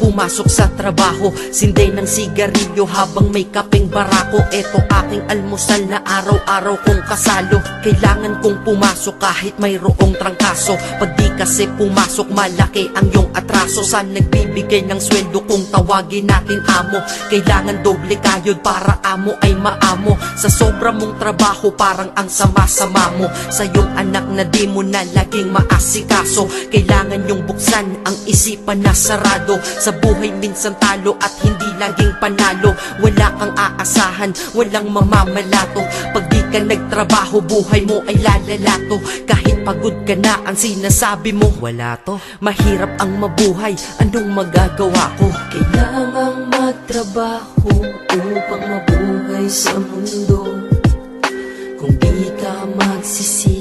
pumasok sa trabaho, sinday ng sigarilyo habang may kapeng barako. Eto aking almusal na araw-araw kong kasalo. Kailangan kong pumasok kahit mayroong trangkaso. Pag di kasi pumasok, malaki ang iyong atraso. Saan nagbibigay ng sweldo kung tawagin natin amo? Kailangan doble kayod para amo ay maamo. Sa sobra mong trabaho parang ang sama-sama mo. Sa iyong anak na di mo na laging maasikaso. Kailangan yung buksan ang isipan na sarado. Sa buhay minsan talo at hindi laging panalo. Wala kang aasahan, walang mamamalato. Pag di ka nagtrabaho, buhay mo ay lalalato. Kahit pagod ka na, ang sinasabi mo, wala to. Mahirap ang mabuhay, anong magagawa ko? Kailangang magtrabaho upang mabuhay sa mundo. Kung di ka magsisi